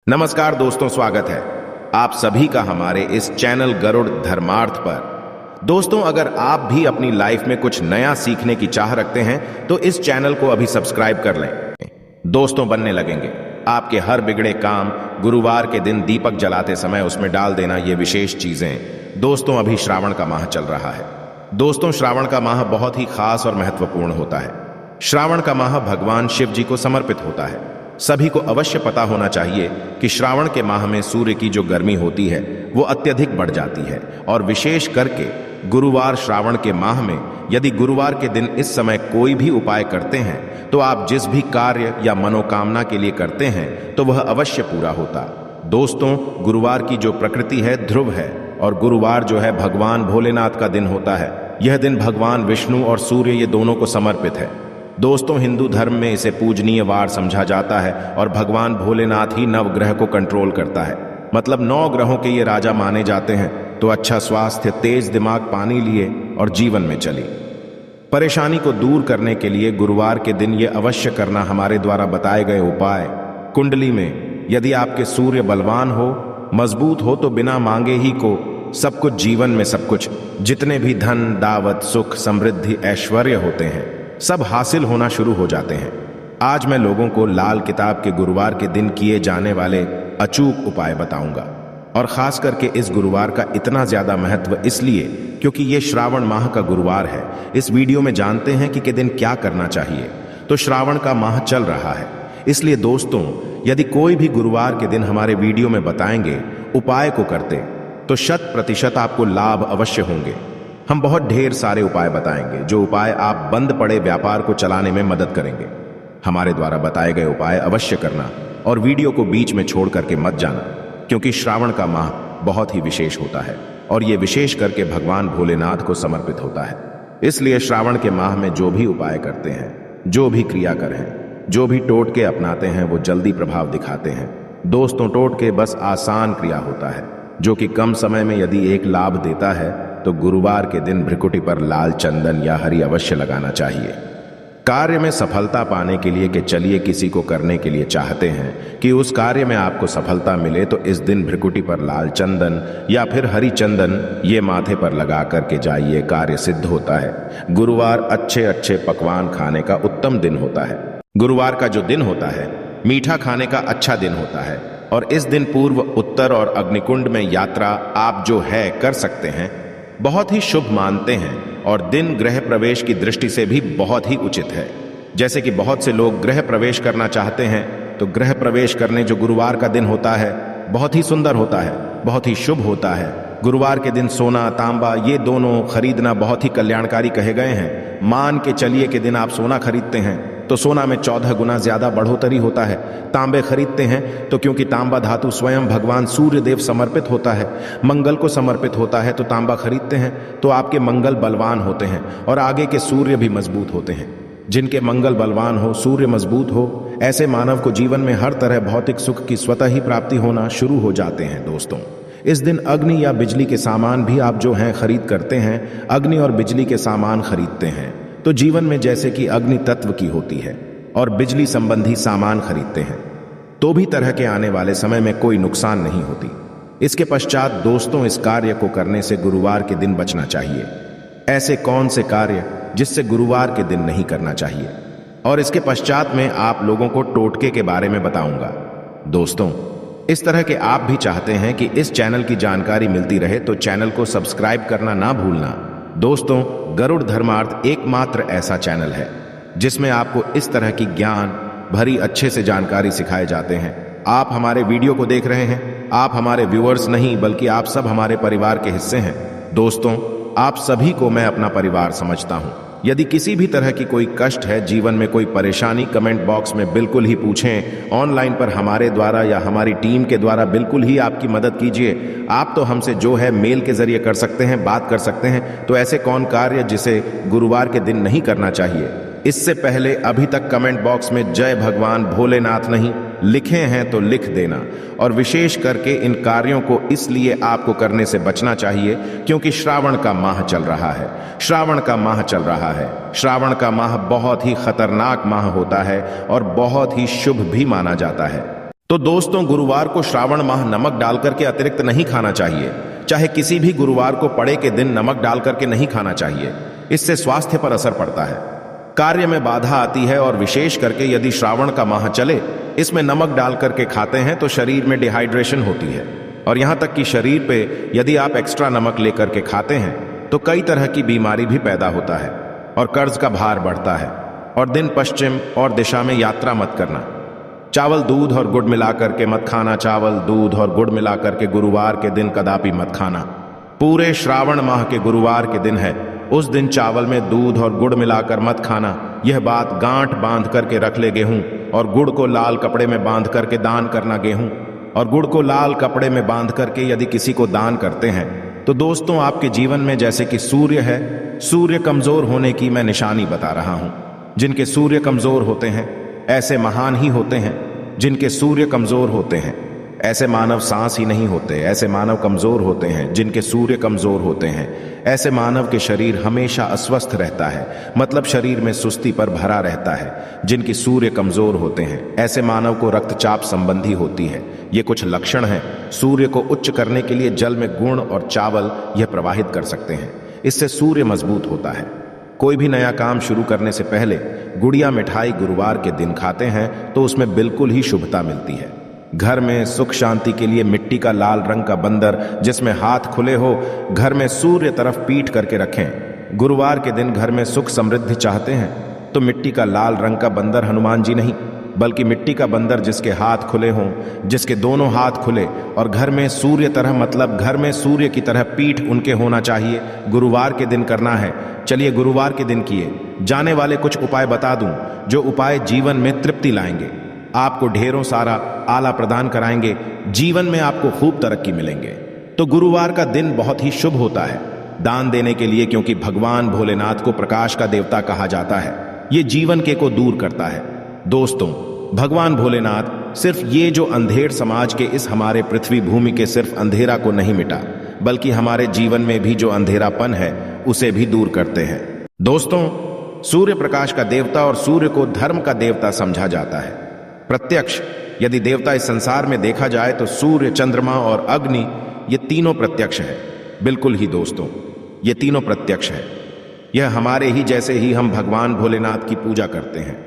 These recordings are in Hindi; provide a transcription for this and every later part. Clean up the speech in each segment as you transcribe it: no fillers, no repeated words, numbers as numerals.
नमस्कार दोस्तों, स्वागत है आप सभी का हमारे इस चैनल गरुड़ धर्मार्थ पर। दोस्तों, अगर आप भी अपनी लाइफ में कुछ नया सीखने की चाह रखते हैं तो इस चैनल को अभी सब्सक्राइब कर लें। दोस्तों, बनने लगेंगे आपके हर बिगड़े काम गुरुवार के दिन दीपक जलाते समय उसमें डाल देना, ये विशेष चीजें। दोस्तों, अभी श्रावण का माह चल रहा है। दोस्तों, श्रावण का माह बहुत ही खास और महत्वपूर्ण होता है। श्रावण का माह भगवान शिव जी को समर्पित होता है। सभी को अवश्य पता होना चाहिए कि श्रावण के माह में सूर्य की जो गर्मी होती है वो अत्यधिक बढ़ जाती है, और विशेष करके गुरुवार श्रावण के माह में यदि गुरुवार के दिन इस समय कोई भी उपाय करते हैं तो आप जिस भी कार्य या मनोकामना के लिए करते हैं तो वह अवश्य पूरा होता। दोस्तों, गुरुवार की जो प्रकृति है ध्रुव है, और गुरुवार जो है भगवान भोलेनाथ का दिन होता है। यह दिन भगवान विष्णु और सूर्य ये दोनों को समर्पित है। दोस्तों, हिंदू धर्म में इसे पूजनीय वार समझा जाता है, और भगवान भोलेनाथ ही नवग्रह को कंट्रोल करता है। मतलब 9 ग्रहों के ये राजा माने जाते हैं। तो अच्छा स्वास्थ्य, तेज दिमाग, पानी लिए और जीवन में चली परेशानी को दूर करने के लिए गुरुवार के दिन ये अवश्य करना हमारे द्वारा बताए गए उपाय। कुंडली में यदि आपके सूर्य बलवान हो, मजबूत हो, तो बिना मांगे ही को सब कुछ, जीवन में सब कुछ, जितने भी धन, दावत, सुख, समृद्धि, ऐश्वर्य होते हैं, सब हासिल होना शुरू हो जाते हैं। आज मैं लोगों को लाल किताब के गुरुवार के दिन किए जाने वाले अचूक उपाय बताऊंगा। और खास करके इस गुरुवार का इतना ज्यादा महत्व इसलिए क्योंकि ये श्रावण माह का गुरुवार है। इस वीडियो में जानते हैं कि दिन क्या करना चाहिए। तो श्रावण का माह चल रहा है, इसलिए दोस्तों, यदि कोई भी गुरुवार के दिन हमारे वीडियो में बताएंगे उपाय को करते तो 100% आपको लाभ अवश्य होंगे। हम बहुत ढेर सारे उपाय बताएंगे, जो उपाय आप बंद पड़े व्यापार को चलाने में मदद करेंगे। हमारे द्वारा बताए गए उपाय अवश्य करना, और वीडियो को बीच में छोड़ करके मत जाना, क्योंकि श्रावण का माह बहुत ही विशेष होता है, और ये विशेष करके भगवान भोलेनाथ को समर्पित होता है। इसलिए श्रावण के माह में जो भी उपाय करते हैं, जो भी क्रिया करें, जो भी टोटके अपनाते हैं, वो जल्दी प्रभाव दिखाते हैं। दोस्तों, टोटके बस आसान क्रिया होता है, जो कि कम समय में यदि एक लाभ देता है तो गुरुवार के दिन भ्रिकुटी पर लाल चंदन या हरी अवश्य लगाना चाहिए। कार्य में सफलता पाने के लिए कि चलिए किसी को करने के लिए चाहते हैं कि उस कार्य में आपको सफलता मिले, तो इस दिन भ्रिकुटी पर लाल चंदन या फिर हरी चंदन ये माथे पर लगा करके जाइए, कार्य सिद्ध होता है। गुरुवार अच्छे अच्छे पकवान खाने का उत्तम दिन होता है। गुरुवार का जो दिन होता है मीठा खाने का अच्छा दिन होता है, और इस दिन पूर्व, उत्तर और अग्निकुंड में यात्रा आप जो है कर सकते हैं, बहुत ही शुभ मानते हैं। और दिन गृह प्रवेश की दृष्टि से भी बहुत ही उचित है। जैसे कि बहुत से लोग गृह प्रवेश करना चाहते हैं, तो गृह प्रवेश करने जो गुरुवार का दिन होता है बहुत ही सुंदर होता है, बहुत ही शुभ होता है। गुरुवार के दिन सोना, तांबा ये दोनों खरीदना बहुत ही कल्याणकारी कहे गए हैं। मान के चलिए कि दिन आप सोना खरीदते हैं तो सोना में 14 गुना ज्यादा बढ़ोतरी होता है। तांबे खरीदते हैं तो क्योंकि तांबा धातु स्वयं भगवान सूर्य देव समर्पित होता है, मंगल को समर्पित होता है, तो तांबा खरीदते हैं तो आपके मंगल बलवान होते हैं और आगे के सूर्य भी मजबूत होते हैं। जिनके मंगल बलवान हो, सूर्य मजबूत हो, ऐसे मानव को जीवन में हर तरह भौतिक सुख की स्वतः ही प्राप्ति होना शुरू हो जाते हैं। दोस्तों, इस दिन अग्नि या बिजली के सामान भी आप जो हैं खरीद करते हैं, अग्नि और बिजली के सामान खरीदते हैं तो जीवन में जैसे कि अग्नि तत्व की होती है और बिजली संबंधी सामान खरीदते हैं तो भी तरह के आने वाले समय में कोई नुकसान नहीं होती। इसके पश्चात दोस्तों, इस कार्य को करने से गुरुवार के दिन बचना चाहिए। ऐसे कौन से कार्य जिससे गुरुवार के दिन नहीं करना चाहिए, और इसके पश्चात में आप लोगों को टोटके के बारे में बताऊंगा। दोस्तों, इस तरह के आप भी चाहते हैं कि इस चैनल की जानकारी मिलती रहे तो चैनल को सब्सक्राइब करना ना भूलना। दोस्तों, गरुड़ धर्मार्थ एकमात्र ऐसा चैनल है जिसमें आपको इस तरह की ज्ञान भरी अच्छे से जानकारी सिखाए जाते हैं। आप हमारे वीडियो को देख रहे हैं, आप हमारे व्यूअर्स नहीं बल्कि आप सब हमारे परिवार के हिस्से हैं। दोस्तों, आप सभी को मैं अपना परिवार समझता हूं। यदि किसी भी तरह की कोई कष्ट है, जीवन में कोई परेशानी, कमेंट बॉक्स में बिल्कुल ही पूछें। ऑनलाइन पर हमारे द्वारा या हमारी टीम के द्वारा बिल्कुल ही आपकी मदद कीजिए। आप तो हमसे जो है मेल के जरिए कर सकते हैं, बात कर सकते हैं। तो ऐसे कौन कार्य जिसे गुरुवार के दिन नहीं करना चाहिए, इससे पहले अभी तक कमेंट बॉक्स में जय भगवान भोलेनाथ नहीं लिखे हैं तो लिख देना। और विशेष करके इन कार्यों को इसलिए आपको करने से बचना चाहिए क्योंकि श्रावण का माह चल रहा है। श्रावण का माह चल रहा है। श्रावण का माह बहुत ही खतरनाक माह होता है और बहुत ही शुभ भी माना जाता है। तो दोस्तों, गुरुवार को श्रावण माह नमक डालकर के अतिरिक्त नहीं खाना चाहिए। चाहे किसी भी गुरुवार को पड़े के दिन नमक डालकर के नहीं खाना चाहिए। इससे स्वास्थ्य पर असर पड़ता है, कार्य में बाधा आती है, और विशेष करके यदि श्रावण का माह चले इसमें नमक डाल करके खाते हैं तो शरीर में डिहाइड्रेशन होती है, और यहां तक कि शरीर पे यदि आप एक्स्ट्रा नमक लेकर के खाते हैं तो कई तरह की बीमारी भी पैदा होता है और कर्ज का भार बढ़ता है। और दिन पश्चिम और दिशा में यात्रा मत करना। चावल, दूध और गुड़ मिलाकर के मत खाना। चावल, दूध और गुड़ मिलाकर के गुरुवार के दिन कदापि मत खाना। पूरे श्रावण माह के गुरुवार के दिन है, उस दिन चावल में दूध और गुड़ मिलाकर मत खाना। यह बात गांठ बांध करके रख ले गेहूं, और गुड़ को लाल कपड़े में बांध करके दान करना। गेहूं और गुड़ को लाल कपड़े में बांध करके यदि किसी को दान करते हैं तो दोस्तों, आपके जीवन में जैसे कि सूर्य है, सूर्य कमजोर होने की मैं निशानी बता रहा हूं। जिनके सूर्य कमजोर होते हैं ऐसे महान ही होते हैं। जिनके सूर्य कमजोर होते हैं ऐसे मानव सांस ही नहीं होते। ऐसे मानव कमजोर होते हैं जिनके सूर्य कमजोर होते हैं। ऐसे मानव के शरीर हमेशा अस्वस्थ रहता है, मतलब शरीर में सुस्ती पर भरा रहता है। जिनकी सूर्य कमजोर होते हैं ऐसे मानव को रक्तचाप संबंधी होती है। ये कुछ लक्षण हैं। सूर्य को उच्च करने के लिए जल में गुड़ और चावल यह प्रवाहित कर सकते हैं। इससे सूर्य मजबूत होता है। कोई भी नया काम शुरू करने से पहले गुड़िया मिठाई गुरुवार के दिन खाते हैं तो उसमें बिल्कुल ही शुभता मिलती है। घर में सुख शांति के लिए मिट्टी का लाल रंग का बंदर जिसमें हाथ खुले हो घर में सूर्य तरफ पीठ करके रखें। गुरुवार के दिन घर में सुख समृद्धि चाहते हैं तो मिट्टी का लाल रंग का बंदर हनुमान जी नहीं, बल्कि मिट्टी का बंदर जिसके हाथ खुले हों, जिसके दोनों हाथ खुले और घर में सूर्य तरह, मतलब घर में सूर्य की तरह पीठ उनके होना चाहिए। गुरुवार के दिन करना है। चलिए गुरुवार के दिन किए जाने वाले कुछ उपाय बता दूं, जो उपाय जीवन में तृप्ति लाएंगे, आपको ढेरों सारा आला प्रदान कराएंगे, जीवन में आपको खूब तरक्की मिलेंगे। तो गुरुवार का दिन बहुत ही शुभ होता है दान देने के लिए, क्योंकि भगवान भोलेनाथ को प्रकाश का देवता कहा जाता है। ये जीवन के को दूर करता है। दोस्तों, भगवान भोलेनाथ सिर्फ ये जो अंधेर समाज के इस हमारे पृथ्वी भूमि के सिर्फ अंधेरा को नहीं मिटा, बल्कि हमारे जीवन में भी जो अंधेरापन है उसे भी दूर करते हैं। दोस्तों, सूर्य प्रकाश का देवता और सूर्य को धर्म का देवता समझा जाता है। प्रत्यक्ष यदि देवता इस संसार में देखा जाए तो सूर्य, चंद्रमा और अग्नि ये तीनों प्रत्यक्ष है। बिल्कुल ही दोस्तों, ये तीनों प्रत्यक्ष है। यह हमारे ही जैसे ही हम भगवान भोलेनाथ की पूजा करते हैं।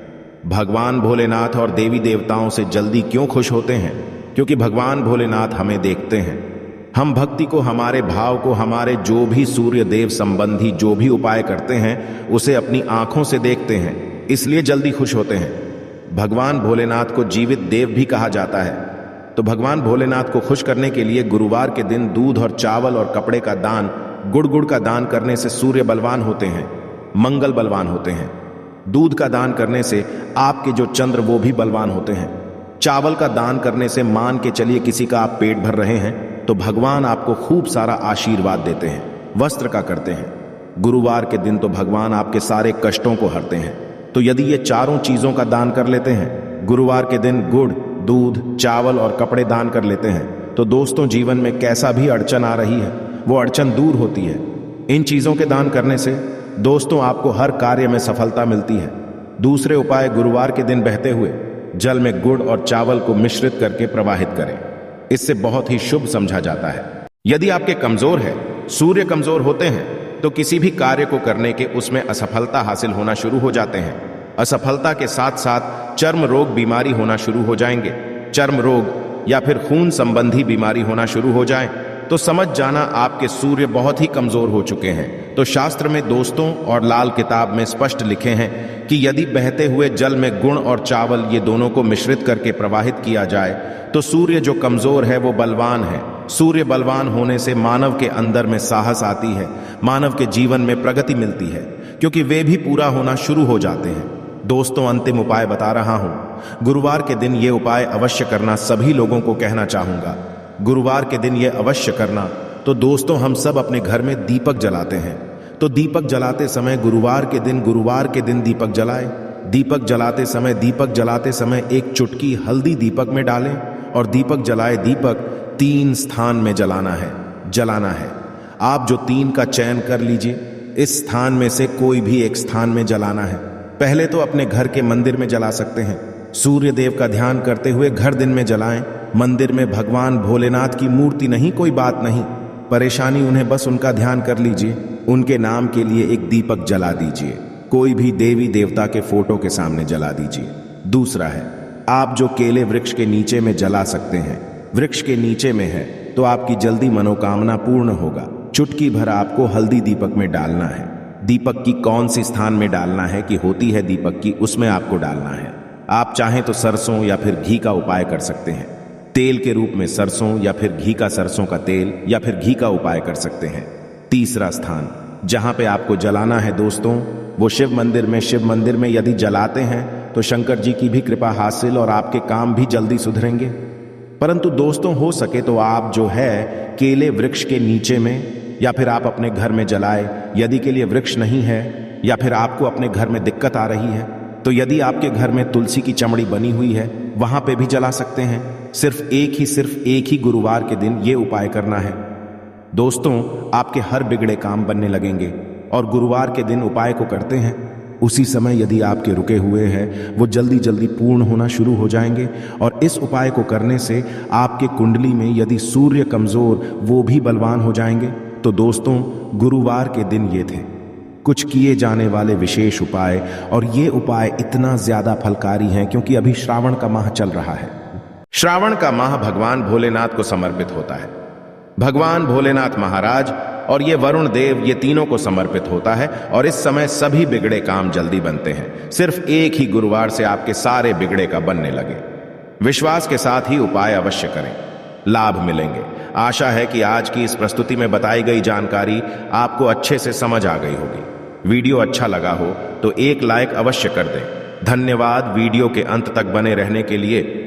भगवान भोलेनाथ और देवी देवताओं से जल्दी क्यों खुश होते हैं? क्योंकि भगवान भोलेनाथ हमें देखते हैं। हम भक्ति को, हमारे भाव को, हमारे जो भी सूर्य देव संबंधी जो भी उपाय करते हैं उसे अपनी आंखों से देखते हैं, इसलिए जल्दी खुश होते हैं। भगवान भोलेनाथ को जीवित देव भी कहा जाता है। तो भगवान भोलेनाथ को खुश करने के लिए गुरुवार के दिन दूध और चावल और कपड़े का दान, गुड़ का दान करने से सूर्य बलवान होते हैं, मंगल बलवान होते हैं। दूध का दान करने से आपके जो चंद्र वो भी बलवान होते हैं। चावल का दान करने से मान के चलिए किसी का आप पेट भर रहे हैं तो भगवान आपको खूब सारा आशीर्वाद देते हैं। वस्त्र का करते हैं। गुरुवार के दिन तो भगवान आपके सारे कष्टों को हरते हैं। तो यदि ये चारों चीजों का दान कर लेते हैं, गुरुवार के दिन गुड़, दूध, चावल और कपड़े दान कर लेते हैं, तो दोस्तों जीवन में कैसा भी अड़चन आ रही है वो अड़चन दूर होती है। इन चीजों के दान करने से दोस्तों आपको हर कार्य में सफलता मिलती है। दूसरे उपाय, गुरुवार के दिन बहते हुए जल में गुड़ और चावल को मिश्रित करके प्रवाहित करें। इससे बहुत ही शुभ समझा जाता है। यदि आपके कमजोर है, सूर्य कमजोर होते हैं, तो किसी भी कार्य को करने के उसमें असफलता हासिल होना शुरू हो जाते हैं। असफलता के साथ साथ चर्म रोग बीमारी होना शुरू हो जाएंगे। चर्म रोग या फिर खून संबंधी बीमारी होना शुरू हो जाए तो समझ जाना आपके सूर्य बहुत ही कमजोर हो चुके हैं। तो शास्त्र में दोस्तों और लाल किताब में स्पष्ट लिखे हैं कि यदि बहते हुए जल में गुड़ और चावल ये दोनों को मिश्रित करके प्रवाहित किया जाए तो सूर्य जो कमजोर है वो बलवान है। सूर्य बलवान होने से मानव के अंदर में साहस आती है, मानव के जीवन में प्रगति मिलती है, क्योंकि वे भी पूरा होना शुरू हो जाते हैं। दोस्तों, अंतिम उपाय बता रहा हूं। गुरुवार के दिन ये उपाय अवश्य करना सभी लोगों को कहना चाहूंगा। गुरुवार के दिन ये अवश्य करना। तो दोस्तों, हम सब अपने घर में दीपक जलाते हैं, तो दीपक जलाते समय गुरुवार के दिन दीपक जलाएं। दीपक जलाते समय एक चुटकी हल्दी दीपक में डालें और दीपक जलाए। दीपक 3 स्थान में जलाना है। आप जो 3 का चयन कर लीजिए। इस स्थान में से कोई भी एक स्थान में जलाना है। पहले तो अपने घर के मंदिर में जला सकते हैं, सूर्य देव का ध्यान करते हुए घर दिन में जलाएं। मंदिर में भगवान भोलेनाथ की मूर्ति नहीं, कोई बात नहीं, परेशानी उन्हें बस उनका ध्यान कर लीजिए। उनके नाम के लिए एक दीपक जला दीजिए। कोई भी देवी देवता के फोटो के सामने जला दीजिए। दूसरा है, आप जो केले वृक्ष के नीचे में जला सकते हैं, वृक्ष के नीचे में है तो आपकी जल्दी मनोकामना पूर्ण होगा। चुटकी भर आपको हल्दी दीपक में डालना है। दीपक की कौन सी स्थान में डालना है कि होती है दीपक की, उसमें आपको डालना है। आप चाहें तो सरसों या फिर घी का उपाय कर सकते हैं। तेल के रूप में सरसों या फिर घी का, सरसों का तेल या फिर घी का उपाय कर सकते हैं। तीसरा स्थान जहां पे आपको जलाना है दोस्तों, वो शिव मंदिर में। शिव मंदिर में यदि जलाते हैं तो शंकर जी की भी कृपा हासिल और आपके काम भी जल्दी सुधरेंगे। परंतु दोस्तों, हो सके तो आप जो है केले वृक्ष के नीचे में या फिर आप अपने घर में जलाए। यदि के लिए वृक्ष नहीं है या फिर आपको अपने घर में दिक्कत आ रही है तो यदि आपके घर में तुलसी की चमड़ी बनी हुई है वहां पे भी जला सकते हैं। सिर्फ एक ही गुरुवार के दिन ये उपाय करना है दोस्तों। आपके हर बिगड़े काम बनने लगेंगे और गुरुवार के दिन उपाय को करते हैं, उसी समय यदि आपके रुके हुए हैं वो जल्दी जल्दी पूर्ण होना शुरू हो जाएंगे। और इस उपाय को करने से आपके कुंडली में यदि सूर्य कमजोर, वो भी बलवान हो जाएंगे। तो दोस्तों, गुरुवार के दिन ये थे कुछ किए जाने वाले विशेष उपाय, और ये उपाय इतना ज्यादा फलकारी हैं क्योंकि अभी श्रावण का माह चल रहा है। श्रावण का माह भगवान भोलेनाथ को समर्पित होता है। भगवान भोलेनाथ महाराज और ये वरुण देव, ये तीनों को समर्पित होता है। और इस समय सभी बिगड़े काम जल्दी बनते हैं। सिर्फ एक ही गुरुवार से आपके सारे बिगड़े का बनने लगे। विश्वास के साथ ही उपाय अवश्य करें, लाभ मिलेंगे। आशा है कि आज की इस प्रस्तुति में बताई गई जानकारी आपको अच्छे से समझ आ गई होगी। वीडियो अच्छा लगा हो तो एक लाइक अवश्य कर दें। धन्यवाद वीडियो के अंत तक बने रहने के लिए।